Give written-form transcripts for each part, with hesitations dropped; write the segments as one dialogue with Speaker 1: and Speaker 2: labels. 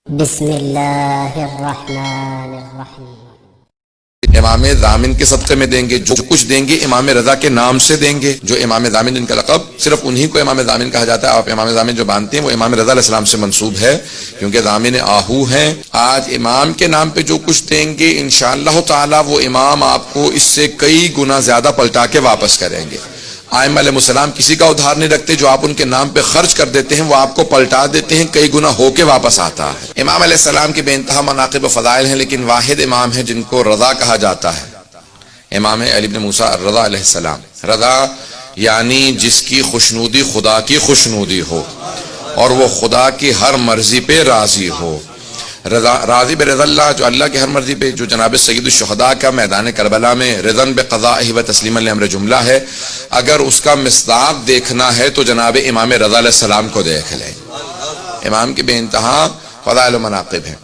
Speaker 1: بسم اللہ الرحمن الرحیم۔
Speaker 2: امام ضامن کے صدقے میں دیں گے، جو کچھ دیں گے امام رضا کے نام سے دیں گے۔ جو امام ضامن جن کا لقب صرف انہی کو امام ضامن کہا جاتا ہے، آپ امام ضامن جو مانتے ہیں وہ امام رضا علیہ السلام سے منسوب ہے، کیونکہ ضامن آہو ہیں۔ آج امام کے نام پہ جو کچھ دیں گے انشاءاللہ تعالی وہ امام آپ کو اس سے کئی گنا زیادہ پلٹا کے واپس کریں گے۔ ائمہ علیہ السلام کسی کا ادھار نہیں رکھتے، جو آپ ان کے نام پہ خرچ کر دیتے ہیں وہ آپ کو پلٹا دیتے ہیں، کئی گنا ہو کے واپس آتا ہے۔ امام علیہ السلام کے بے انتہا مناقب و فضائل ہیں، لیکن واحد امام ہے جن کو رضا کہا جاتا ہے، امام علی بن موسیٰ الرضا علیہ السلام۔ رضا یعنی جس کی خوشنودی خدا کی خوشنودی ہو اور وہ خدا کی ہر مرضی پہ راضی ہو۔ راضی برضا اللہ، جو اللہ کی ہر مرضی پہ، جو جناب سید الشہداء کا میدان کربلا میں رضن بقضائہ و تسلیما لامر جملہ ہے، اگر اس کا مصداق دیکھنا ہے تو جناب امام رضا علیہ السلام کو دیکھ لیں۔ امام کے بے انتہا فضائل و مناقب ہیں۔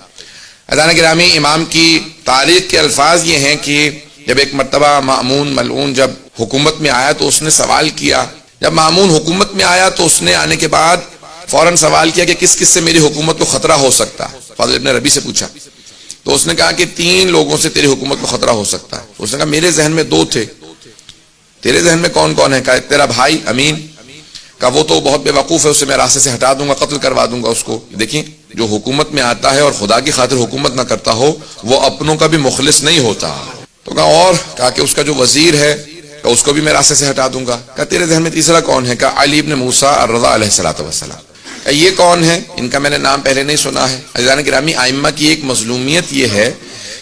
Speaker 2: عزیزان گرامی، امام کی تاریخ کے الفاظ یہ ہیں کہ جب ایک مرتبہ مأمون ملعون جب حکومت میں آیا تو اس نے سوال کیا، جب مأمون حکومت میں آیا تو اس نے آنے کے بعد فوراً سوال کیا کہ کس کس سے میری حکومت کو خطرہ ہو سکتا ہے۔ فضل ابن ربی سے پوچھا تو اس نے کہا کہ 3 لوگوں سے تیری حکومت کو خطرہ ہو سکتا ہے۔ اس نے کہا میرے ذہن میں 2 تھے، تیرے ذہن میں کون کون ہے؟ کہا تیرا بھائی امین، کہا وہ تو بہت بے وقوف ہے، اسے میں راستے سے ہٹا دوں گا، قتل کروا دوں گا اس کو۔ دیکھیں، جو حکومت میں آتا ہے اور خدا کی خاطر حکومت نہ کرتا ہو وہ اپنوں کا بھی مخلص نہیں ہوتا۔ تو کہا کہ اس کا جو وزیر ہے کہ اس کو بھی میں راستے سے ہٹا دوں گا۔ کہا تیرے ذہن میں تیسرا کون ہے؟ کہا علی ابن موسیٰ الرضا علیہ السلام۔ یہ کون ہے؟ ان کا میں نے نام پہلے نہیں سنا ہے۔ عزیزان گرامی، ائمہ کی ایک مظلومیت یہ ہے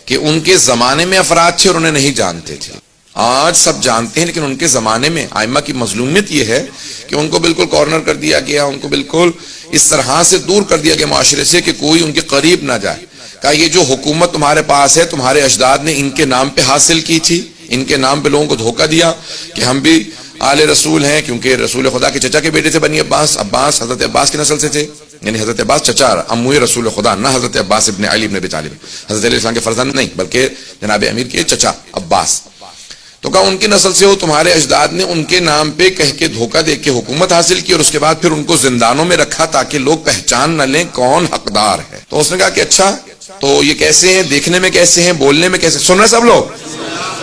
Speaker 2: کہ ان کے زمانے میں افراد تھے اور انہیں نہیں جانتے تھے، آج سب جانتے ہیں، لیکن ان کے زمانے میں ائمہ کی مظلومیت یہ ہے کہ ان کو بالکل کارنر کر دیا گیا، ان کو بالکل اس طرح سے دور کر دیا گیا معاشرے سے کہ کوئی ان کے قریب نہ جائے۔ کہا یہ جو حکومت تمہارے پاس ہے تمہارے اجداد نے ان کے نام پہ حاصل کی تھی، ان کے نام پہ لوگوں کو دھوکہ دیا کہ ہم بھی آل رسول ہیں، کیونکہ رسول خدا کے چچا کے بیٹے تھے بنی عباس، عباس حضرت عباس کی نسل سے تھے، یعنی حضرت عباس چچا اموی رسول خدا، نہ حضرت عباس ابن علی ابن ابی طالب، حضرت علیہ السلام کے فرزند نہیں بلکہ جناب امیر کے چچا عباس۔ تو کہا ان کی نسل سے ہو، تمہارے اجداد نے ان کے نام پہ کہہ کے دھوکہ دے کے حکومت حاصل کی اور اس کے بعد پھر ان کو زندانوں میں رکھا تاکہ لوگ پہچان نہ لیں کون حقدار ہے۔ تو اس نے کہا کہ اچھا تو یہ کیسے ہیں، دیکھنے میں کیسے ہیں، بولنے میں کیسے؟ سن رہے سب لوگ؟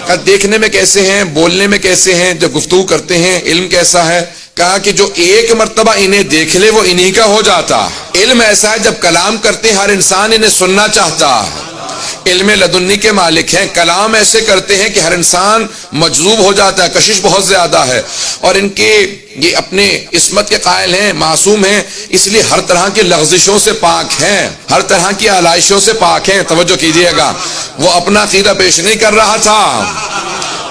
Speaker 2: کہا دیکھنے میں کیسے ہیں، بولنے میں کیسے ہیں، جب گفتگو کرتے ہیں علم کیسا ہے؟ کہا کہ جو ایک مرتبہ انہیں دیکھ لے وہ انہی کا ہو جاتا۔ علم ایسا ہے جب کلام کرتے ہر انسان انہیں سننا چاہتا ہے، علم لدنی کے مالک ہیں، کلام ایسے کرتے ہیں کہ ہر انسان مجذوب ہو جاتا ہے، کشش بہت زیادہ ہے، اور ان کے یہ اپنے عصمت کے قائل ہیں، معصوم ہیں، اس لیے ہر طرح کی لغزشوں سے پاک ہیں، ہر طرح کی آلائشوں سے پاک ہیں۔ توجہ کیجئے گا، وہ اپنا عقیدہ پیش نہیں کر رہا تھا،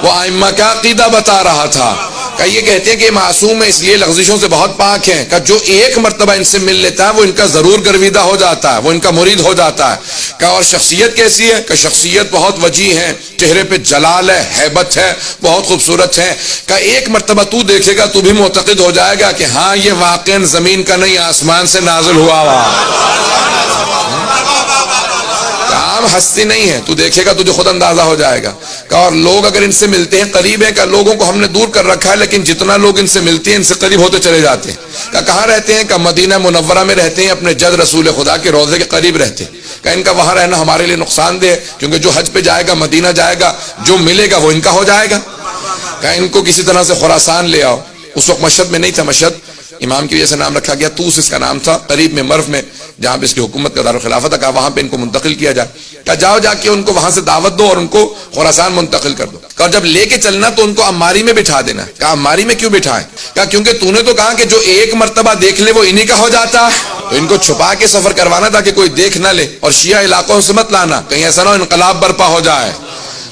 Speaker 2: وہ ائمہ کا عقیدہ بتا رہا تھا۔ کہ یہ کہتے ہیں کہ معصوم ہے اس لیے لغزشوں سے بہت پاک ہیں، کہ جو ایک مرتبہ ان سے مل لیتا ہے وہ ان کا ضرور گرویدہ ہو جاتا ہے، وہ ان کا مرید ہو جاتا ہے۔ کہ اور شخصیت کیسی ہے؟ کہ شخصیت بہت وجیح ہے، چہرے پہ جلال ہے، ہیبت ہے، بہت خوبصورت ہے۔ کہ ایک مرتبہ تو دیکھے گا تو بھی معتقد ہو جائے گا کہ ہاں یہ واقعاً زمین کا نہیں آسمان سے نازل ہوا ہوا، عام ہستی نہیں ہے، تو دیکھے گا تجھے خود اندازہ ہو جائے گا۔ کہ اور لوگ اگر ان سے ملتے ہیں قریب ہیں، کہ لوگوں کو ہم نے دور کر رکھا ہے لیکن جتنا لوگ ان سے ملتے ہیں ان سے قریب ہوتے چلے جاتے ہیں۔ کہ کہاں رہتے ہیں؟ کہ مدینہ منورہ میں رہتے ہیں، اپنے جد رسول خدا کے روضے کے قریب رہتے ہیں۔ کہ ان کا وہاں رہنا ہمارے لیے نقصان دہ ہے، کیونکہ جو حج پہ جائے گا مدینہ جائے گا، جو ملے گا وہ ان کا ہو جائے گا۔ کہ ان کو کسی طرح سے خراسان لے آؤ۔ اس وقت مشہد میں نہیں تھا، مشہد امام کی وجہ سے نام رکھا گیا، توس اس کا نام تھا، قریب میں مرو میں جہاں پہ اس کی حکومت کا دارالخلافت تھا، کہا وہاں پہ ان کو منتقل کیا جائے۔ کہا جاؤ جا کے ان کو وہاں سے دعوت دو اور ان کو خراسان منتقل کر دو۔ اور جب لے کے چلنا تو ان کو عماری میں بٹھا دینا۔ کہا عماری میں کیوں بٹھائیں؟ کہا کیونکہ تو نے تو کہا کہ جو ایک مرتبہ دیکھ لے وہ انہی کا ہو جاتا ہے، تو ان کو چھپا کے سفر کروانا تاکہ کوئی دیکھ نہ لے، اور شیعہ علاقوں سے مت لانا، کہیں ایسا نہ ہو انقلاب برپا ہو جائے،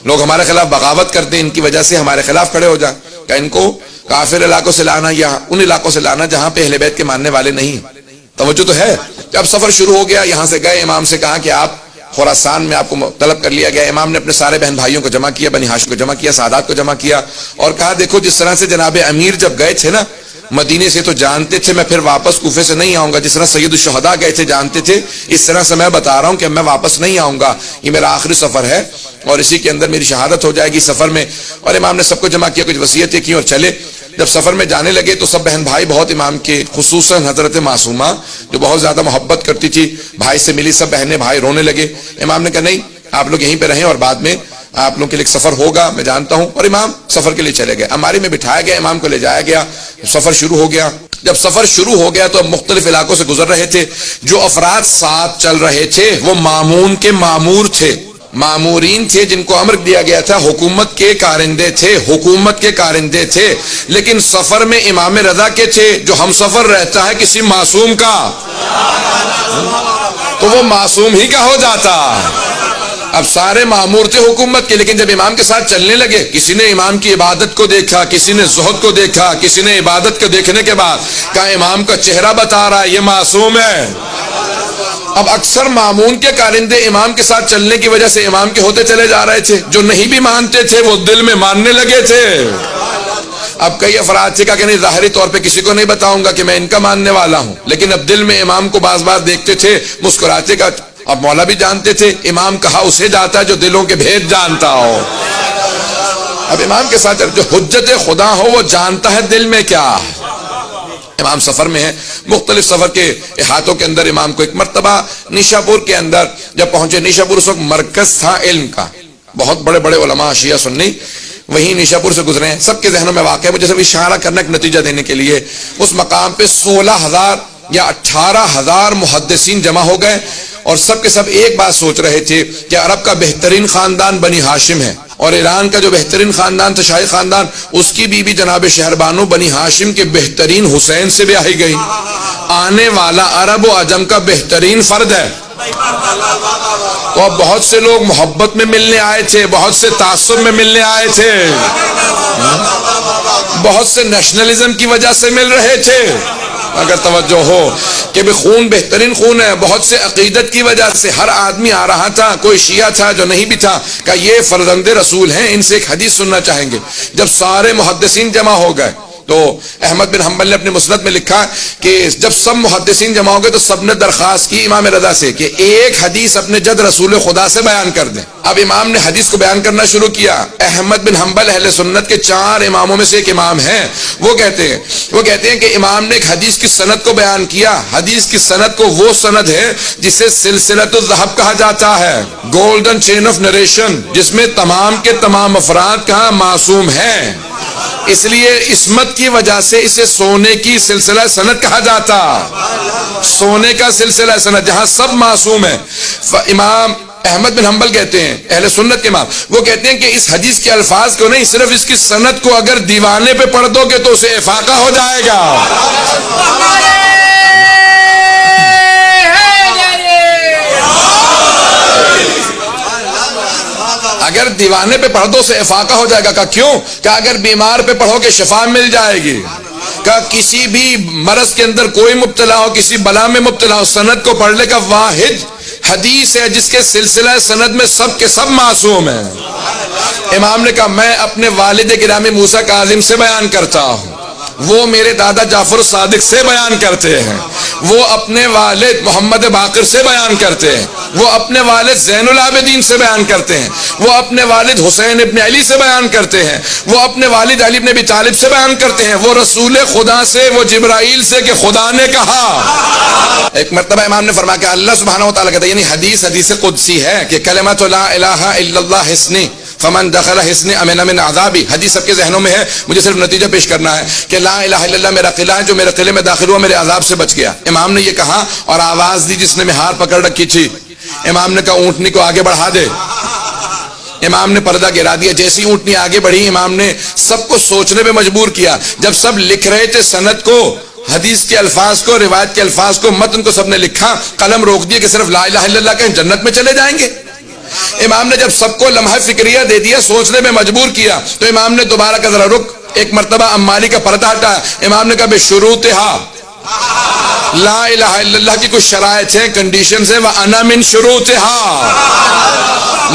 Speaker 2: لوگ ہمارے خلاف بغاوت کرتے ان کی وجہ سے ہمارے خلاف کھڑے ہو جائیں۔ کہ ان کو کافر علاقوں سے لانا یا ان علاقوں سے لانا جہاں پہ اہل بیت کے ماننے والے نہیں۔ توجہ تو ہے۔ جب سفر شروع ہو گیا، یہاں سے گئے، امام سے کہا کہ آپ خراسان میں آپ کو طلب کر لیا گیا۔ امام نے اپنے سارے بہن بھائیوں کو جمع کیا، بنی ہاشم کو جمع کیا، سادات کو جمع کیا، اور کہا دیکھو جس طرح سے جناب امیر جب گئے تھے نا مدینے سے تو جانتے تھے میں پھر واپس کوفے سے نہیں آؤں گا، جس طرح سید الشہداء گئے تھے جانتے تھے، اس طرح سے میں بتا رہا ہوں کہ میں واپس نہیں آؤں گا، یہ میرا آخری سفر ہے اور اسی کے اندر میری شہادت ہو جائے گی سفر میں۔ اور امام نے سب کو جمع کیا، کچھ وصیتیں کی اور چلے۔ جب سفر میں جانے لگے تو سب بہن بھائی بہت امام کے، خصوصاً حضرت معصومہ جو بہت زیادہ محبت کرتی تھی، بھائی سے ملی، سب بہنیں بھائی رونے لگے۔ امام نے کہا نہیں، آپ لوگ یہیں پہ رہیں اور بعد میں آپ لوگوں کے لیے سفر ہوگا، میں جانتا ہوں۔ اور امام سفر کے لیے چلے گئے، اماری میں بٹھایا گیا، امام کو لے جایا گیا، سفر شروع ہو گیا۔ جب سفر شروع ہو گیا تو اب مختلف علاقوں سے گزر رہے تھے، جو افراد ساتھ چل رہے تھے وہ مامون کے مامور تھے، مامورین تھے جن کو امر دیا گیا تھا، حکومت کے کارندے تھے، حکومت کے کارندے تھے، لیکن سفر میں امام رضا کے تھے، جو ہم سفر رہتا ہے کسی معصوم کا تو وہ معصوم ہی کا ہو جاتا۔ اب سارے مامور تھے حکومت کے، لیکن جب امام کے ساتھ چلنے لگے، کسی نے امام کی عبادت کو دیکھا، کسی نے زہد کو دیکھا، کسی نے عبادت کو دیکھنے کے بعد کہا امام کا چہرہ بتا رہا ہے یہ معصوم ہے۔ اب اکثر مامون کے کارندے امام کے ساتھ چلنے کی وجہ سے امام کے ہوتے چلے جا رہے تھے، جو نہیں بھی مانتے تھے وہ دل میں ماننے لگے تھے۔ اب کئی افراد سے کہا کہ نہیں، ظاہری طور پہ کسی کو نہیں بتاؤں گا کہ میں ان کا ماننے والا ہوں، لیکن اب دل میں امام کو بعض بار دیکھتے تھے مسکراتے کا۔ اب مولا بھی جانتے تھے امام کہا اسے جاتا ہے جو دلوں کے بھید جانتا ہو۔ اب امام کے ساتھ جو حجت خدا ہو وہ جانتا ہے دل میں کیا ہے۔ امام سفر میں ہے، مختلف سفر کے احاطوں کے اندر امام کو ایک مرتبہ نیشا پور کے اندر جب پہنچے، نیشا پور اس وقت مرکز تھا علم کا، بہت بڑے بڑے علماء شیعہ سنی وہیں نیشا پور سے گزرے ہیں، سب کے ذہنوں میں واقع ہے۔ مجھے صرف اشارہ کرنا ایک نتیجہ دینے کے لیے، اس مقام پہ 16,000 یا 18,000 محدثین جمع ہو گئے، اور سب کے سب ایک بات سوچ رہے تھے کہ عرب کا بہترین خاندان بنی ہاشم ہے، اور ایران کا جو بہترین خاندان تھا شاہی خاندان، اس کی بیوی جناب شہربانو بنی ہاشم کے بہترین حسین سے بیاہی گئی۔ آنے والا عرب و عجم کا بہترین فرد ہے۔ تو اب بہت سے لوگ محبت میں ملنے آئے تھے، بہت سے تعصب میں ملنے آئے تھے، بہت سے نیشنلزم کی وجہ سے مل رہے تھے۔ اگر توجہ ہو کہ بھی خون بہترین خون ہے، بہت سے عقیدت کی وجہ سے ہر آدمی آ رہا تھا، کوئی شیعہ تھا جو نہیں بھی تھا، کہ یہ فرزند رسول ہیں، ان سے ایک حدیث سننا چاہیں گے۔ جب سارے محدثین جمع ہو گئے تو احمد بن حنبل نے اپنے مسند میں لکھا کہ جب سب محدثین جمع ہو گئے تو سب نے درخواست کی امام رضا سے کہ ایک حدیث اپنے جد رسول خدا سے بیان کر دیں۔ اب امام نے حدیث کو بیان کرنا شروع کیا۔ احمد بن حنبل اہل سنت کے 4 اماموں میں سے ایک امام ہیں، وہ کہتے ہیں کہ امام نے ایک حدیث کی سند کو بیان کیا۔ حدیث کی سند کو وہ سند ہے جسے سلسلۃ الذہب کہا جاتا ہے، گولڈن چین آف نریشن، جس میں تمام کے تمام افراد کہاں معصوم ہیں، اس لیے عصمت کی وجہ سے اسے سونے کی سلسلہ سند کہا جاتا، سونے کا سلسلہ سند جہاں سب معصوم ہیں۔ امام احمد بن حنبل کہتے ہیں، اہل سنت کے امام، وہ کہتے ہیں کہ اس حدیث کے الفاظ کو نہیں، صرف اس کی سند کو اگر دیوانے پہ پڑھ دو گے تو اسے افاقہ ہو جائے گا۔ اگر دیوانے پہ پڑھ دو سے افاقہ ہو جائے گا۔ کہ کیوں؟ کہ اگر بیمار پہ پڑھو گے شفا مل جائے گی۔ کہ کسی بھی مرض کے اندر کوئی مبتلا ہو، کسی بلا میں مبتلا ہو، سند کو پڑھنے کا واحد حدیث ہے جس کے سلسلہ سند میں سب کے سب معصوم ہیں۔ امام نے کہا میں اپنے والد گرامی موسیٰ کاظم سے بیان کرتا ہوں، وہ میرے دادا جعفر صادق سے بیان کرتے ہیں، وہ اپنے والد محمد باقر سے بیان کرتے ہیں، وہ اپنے والد زین العابدین سے بیان کرتے ہیں، وہ اپنے والد حسین ابن علی سے بیان کرتے ہیں، وہ اپنے والد علی ابن ابی طالب سے بیان کرتے ہیں، وہ رسول خدا سے، وہ جبرائیل سے کہ خدا نے کہا۔ ایک مرتبہ امام نے فرمایا کہ اللہ سبحانہ وتعالیٰ کہتا ہے، یعنی حدیث قدسی ہے کہ کلمۃ لا الہ الا اللہ حسنی فمن دخل حسن امن من عذابی۔ حدیث سب کے ذہنوں میں ہے، مجھے صرف نتیجہ پیش کرنا ہے کہ لا الہ الا اللہ میرا قلعہ ہے، جو میرے قلعے میں داخل ہوا میرے عذاب سے بچ گیا۔ امام نے یہ کہا اور آواز دی جس نے مہار پکڑ رکھی تھی، امام نے کہا اونٹنی کو آگے بڑھا دے۔ امام نے پردہ گرا دیا، جیسی اونٹنی آگے بڑھی امام نے سب کو سوچنے پہ مجبور کیا۔ جب سب لکھ رہے تھے سند کو، حدیث کے الفاظ کو، روایت کے الفاظ کو، متن کو سب نے لکھا، قلم روک دیا کہ صرف لا الہ الا اللہ کہیں جنت میں چلے جائیں گے۔ امام نے جب سب کو لمحہ فکریہ دے دیا، سوچنے میں مجبور کیا، تو امام نے دوبارہ کا ذرا رک، ایک مرتبہ عماری کا پردہ ہٹایا۔ امام نے کہا بشروطہا، لا الہ الا اللہ کی کچھ شرائط ہیں، کنڈیشنز ہیں، وَأَنَا مِن شُرُوطِهَا۔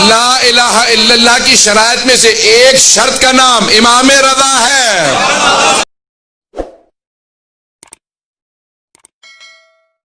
Speaker 2: لا الہ الا اللہ کی شرائط میں سے ایک شرط کا نام امام رضا ہے۔